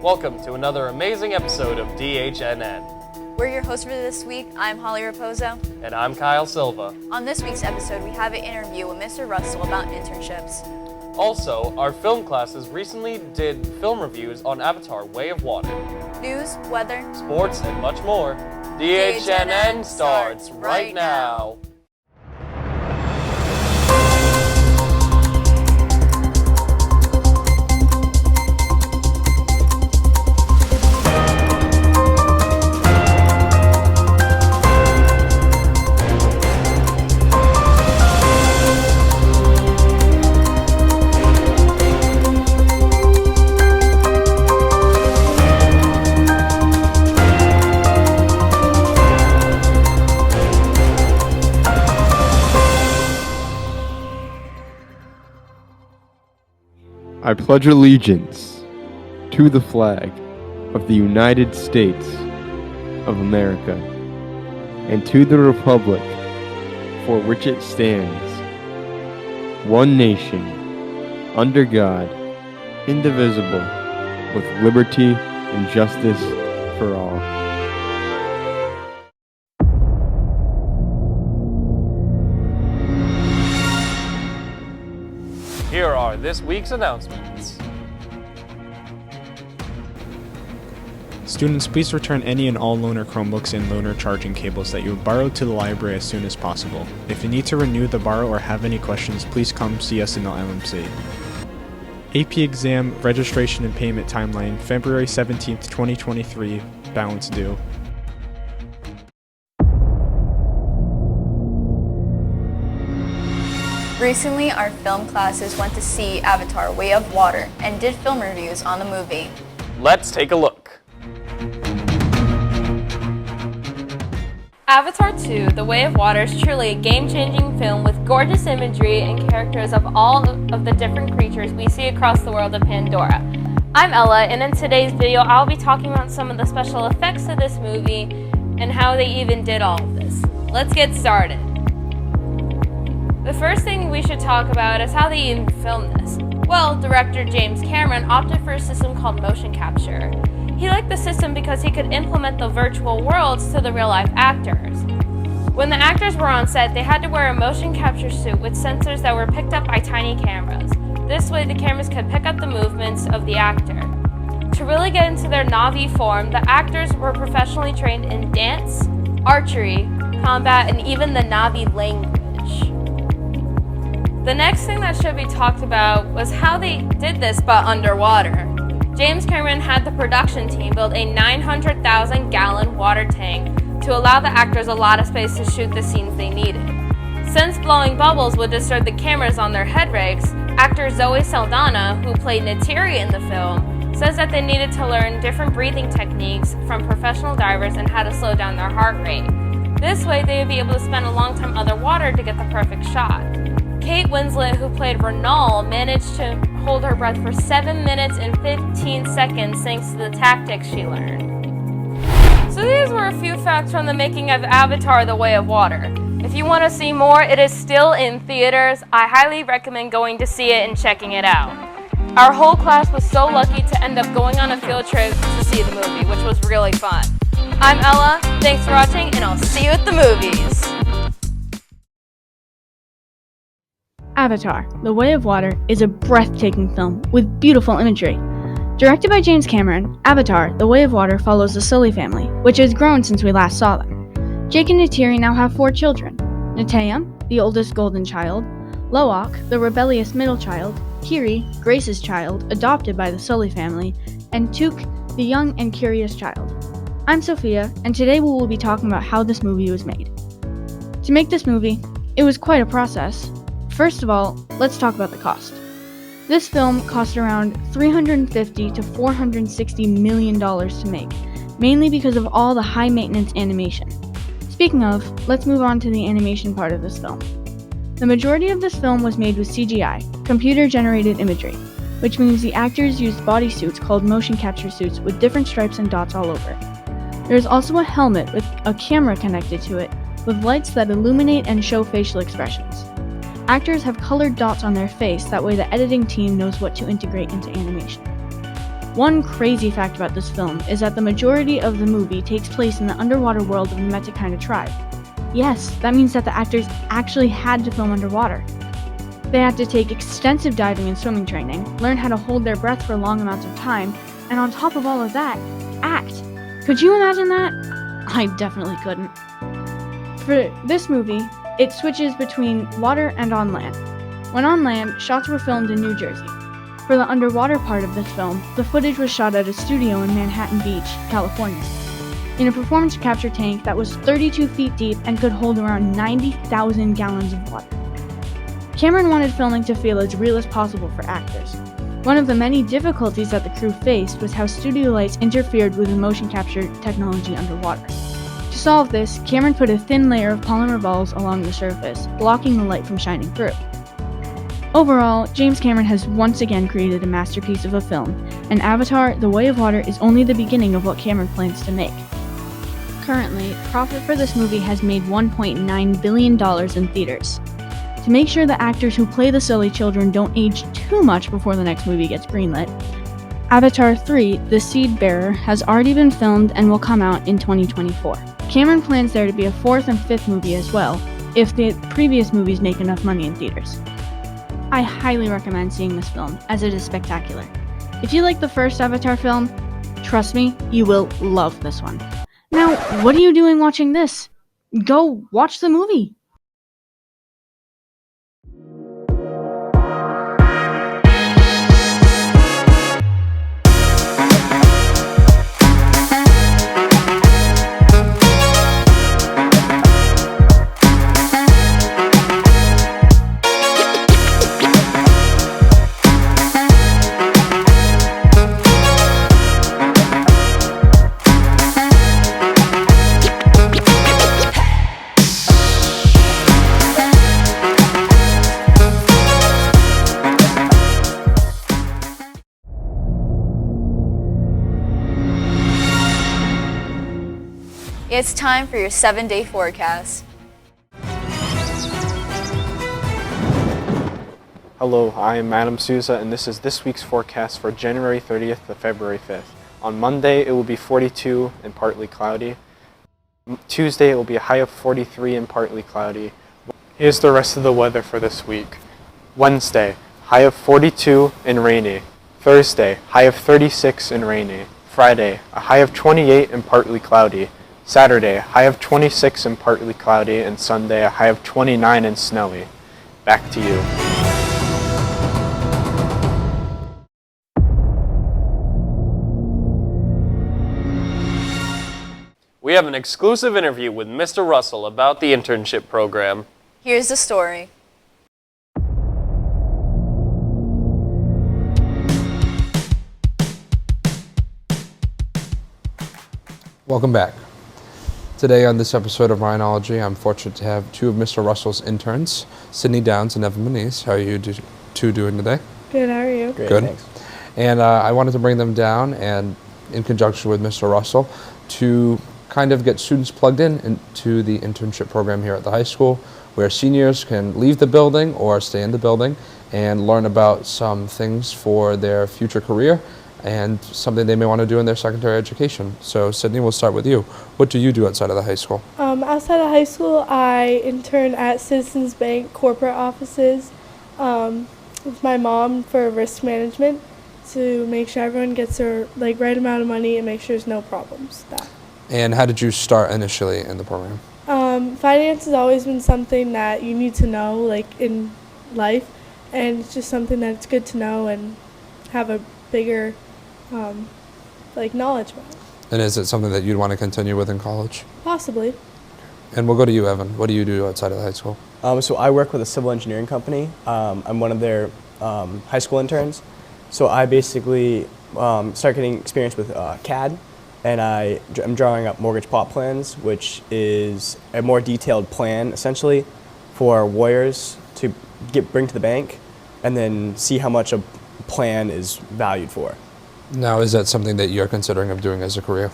Welcome to another amazing episode of DHNN. We're your hosts for this week. I'm Holly Raposo. And I'm Kyle Silva. On this week's episode, we have an interview with Mr. Russell about internships. Also, our film classes recently did film reviews on Avatar: Way of Water. News, weather, sports, and much more. DHNN starts right now. I pledge allegiance to the flag of the United States of America and to the republic for which it stands, one nation, under God, indivisible, with liberty and justice for all. Here are this week's announcements. Students, please return any and all loaner Chromebooks and loaner charging cables that you have borrowed to the library as soon as possible. If you need to renew the borrow or have any questions, please come see us in the LMC. AP exam registration and payment timeline, February 17th, 2023, balance due. Recently, our film classes went to see Avatar: Way of Water and did film reviews on the movie. Let's take a look. Avatar 2: The Way of Water is truly a game-changing film with gorgeous imagery and characters of all of the different creatures we see across the world of Pandora. I'm Ella, and in today's video I'll be talking about some of the special effects of this movie and how they even did all of this. Let's get started. The first thing we should talk about is how they even filmed this. Well, director James Cameron opted for a system called motion capture. He liked the system because he could implement the virtual worlds to the real-life actors. When the actors were on set, they had to wear a motion capture suit with sensors that were picked up by tiny cameras. This way, the cameras could pick up the movements of the actor. To really get into their Na'vi form, the actors were professionally trained in dance, archery, combat, and even the Na'vi language. The next thing that should be talked about was how they did this but underwater. James Cameron had the production team build a 900,000-gallon water tank to allow the actors a lot of space to shoot the scenes they needed. Since blowing bubbles would disturb the cameras on their head rigs, actor Zoe Saldana, who played Neytiri in the film, says that they needed to learn different breathing techniques from professional divers and how to slow down their heart rate. This way they would be able to spend a long time underwater to get the perfect shot. Kate Winslet, who played Renal, managed to hold her breath for 7 minutes and 15 seconds thanks to the tactics she learned. So these were a few facts from the making of Avatar: The Way of Water. If you want to see more, it is still in theaters. I highly recommend going to see it and checking it out. Our whole class was so lucky to end up going on a field trip to see the movie, which was really fun. I'm Ella, thanks for watching, and I'll see you at the movies. Avatar: The Way of Water is a breathtaking film with beautiful imagery. Directed by James Cameron, Avatar: The Way of Water follows the Sully family, which has grown since we last saw them. Jake and Neytiri now have 4 children: Neteyam, the oldest golden child; Loak, the rebellious middle child; Kiri, Grace's child, adopted by the Sully family; and Took, the young and curious child. I'm Sophia, and today we will be talking about how this movie was made. To make this movie, it was quite a process. First of all, let's talk about the cost. This film cost around $350 to $460 million to make, mainly because of all the high-maintenance animation. Speaking of, let's move on to the animation part of this film. The majority of this film was made with CGI, computer-generated imagery, which means the actors used bodysuits called motion capture suits with different stripes and dots all over. There is also a helmet with a camera connected to it, with lights that illuminate and show facial expressions. Actors have colored dots on their face, that way the editing team knows what to integrate into animation. One crazy fact about this film is that the majority of the movie takes place in the underwater world of the Metkina tribe. Yes, that means that the actors actually had to film underwater. They had to take extensive diving and swimming training, learn how to hold their breath for long amounts of time, and on top of all of that, act. Could you imagine that? I definitely couldn't. For this movie, it switches between water and on land. When on land, shots were filmed in New Jersey. For the underwater part of this film, the footage was shot at a studio in Manhattan Beach, California, in a performance capture tank that was 32 feet deep and could hold around 90,000 gallons of water. Cameron wanted filming to feel as real as possible for actors. One of the many difficulties that the crew faced was how studio lights interfered with the motion capture technology underwater. To solve this, Cameron put a thin layer of polymer balls along the surface, blocking the light from shining through. Overall, James Cameron has once again created a masterpiece of a film, and Avatar: The Way of Water is only the beginning of what Cameron plans to make. Currently, profit for this movie has made $1.9 billion in theaters. To make sure the actors who play the silly children don't age too much before the next movie gets greenlit, Avatar 3: The Seed Bearer has already been filmed and will come out in 2024. Cameron plans there to be a fourth and fifth movie as well, if the previous movies make enough money in theaters. I highly recommend seeing this film, as it is spectacular. If you like the first Avatar film, trust me, you will love this one. Now, what are you doing watching this? Go watch the movie! It's time for your 7-day forecast. Hello, I am Madam Souza, and this is this week's forecast for January 30th to February 5th. On Monday, it will be 42 and partly cloudy. Tuesday, it will be a high of 43 and partly cloudy. Here's the rest of the weather for this week. Wednesday, high of 42 and rainy. Thursday, high of 36 and rainy. Friday, a high of 28 and partly cloudy. Saturday, high of 26 and partly cloudy, and Sunday, a high of 29 and snowy. Back to you. We have an exclusive interview with Mr. Russell about the internship program. Here's the story. Welcome back. Today on this episode of Rhinology, I'm fortunate to have two of Mr. Russell's interns, Sydney Downs and Evan Manise. How are you two doing today? Good, how are you? Great, Good. Thanks. And I wanted to bring them down and, in conjunction with Mr. Russell, to kind of get students plugged in into the internship program here at the high school, where seniors can leave the building or stay in the building and learn about some things for their future career and something they may want to do in their secondary education. So Sydney, we'll start with you. What do you do outside of the high school? Outside of high school, I intern at Citizens Bank corporate offices with my mom for risk management to make sure everyone gets their right amount of money and make sure there's no problems with that. And how did you start initially in the program? Finance has always been something that you need to know in life, and it's just something that's good to know and have a bigger knowledge about it. And is it something that you'd want to continue with in college? Possibly. And we'll go to you, Evan. What do you do outside of the high school? So I work with a civil engineering company. I'm one of their high school interns. So I basically start getting experience with CAD, and I'm drawing up mortgage plot plans, which is a more detailed plan essentially for lawyers to bring to the bank and then see how much a plan is valued for. Now, is that something that you're considering of doing as a career?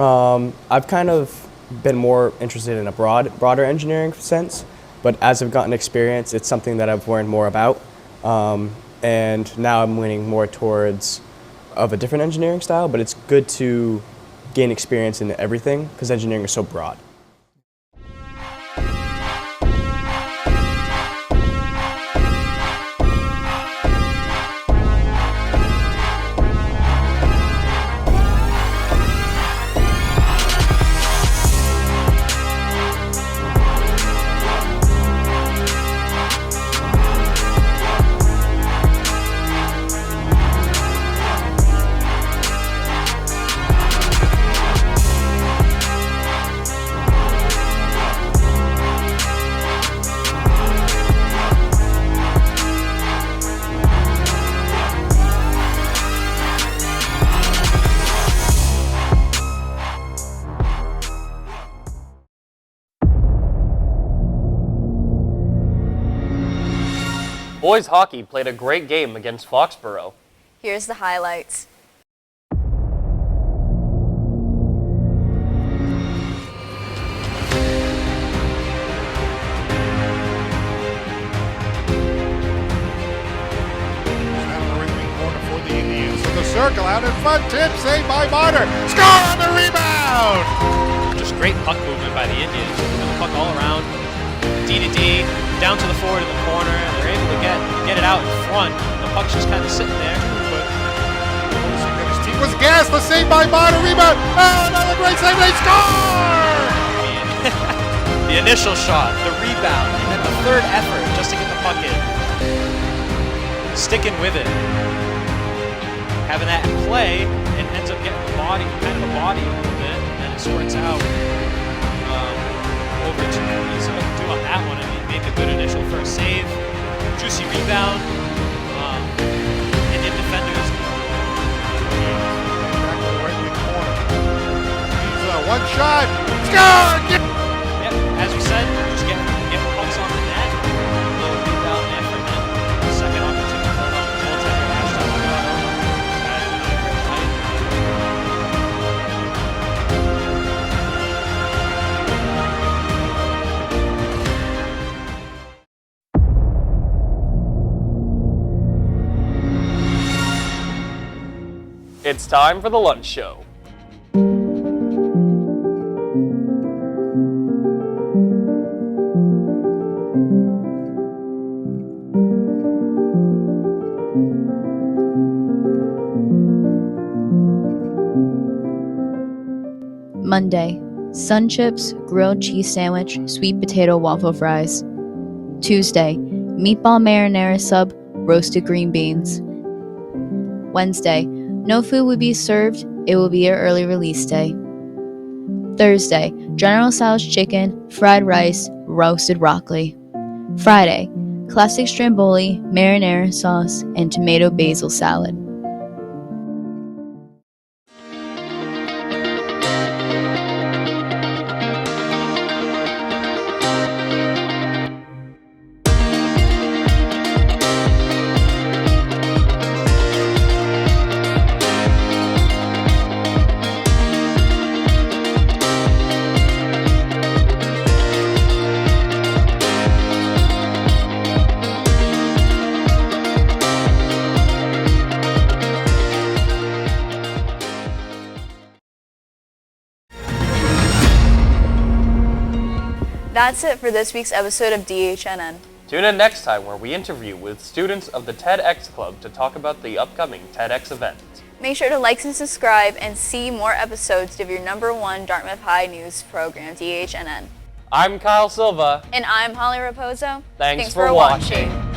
I've kind of been more interested in a broader engineering sense, but as I've gotten experience, it's something that I've learned more about, and now I'm leaning more towards of a different engineering style, but it's good to gain experience in everything because engineering is so broad. Boys hockey played a great game against Foxborough. Here's the highlights. Circle out in front, tip, saved by Martyr. Score on the rebound! Just great puck movement by the Indians. Moving the puck all around, D to D, down to the forward in the corner, and they're able to get it out in front. The puck's just kind of sitting there, but his team was gassed. The save by Martyr, rebound. Oh, another great save, they score! The initial shot, the rebound, and then the third effort just to get the puck in. Sticking with it. Having that in play, it ends up getting the body, kind of a body a little bit, and then it squirts out over to Easy what to do on that one. I mean, make a good initial first save, juicy rebound, Indian defenders. Back to the right wing corner. He's one shot, score! Yep, as we said, just get pucks on the net, a little rebound effort, and then second opportunity for a goaltender Ashton. It's time for the lunch show. Monday, sun chips, grilled cheese sandwich, sweet potato waffle fries. Tuesday, meatball marinara sub, roasted green beans. Wednesday, no food will be served, it will be your early release day. Thursday, General Tso's chicken, fried rice, roasted broccoli. Friday, classic stromboli, marinara sauce, and tomato basil salad. That's it for this week's episode of DHNN. Tune in next time where we interview with students of the TEDx Club to talk about the upcoming TEDx event. Make sure to like and subscribe and see more episodes of your #1 Dartmouth High news program, DHNN. I'm Kyle Silva. And I'm Holly Raposo. Thanks for watching.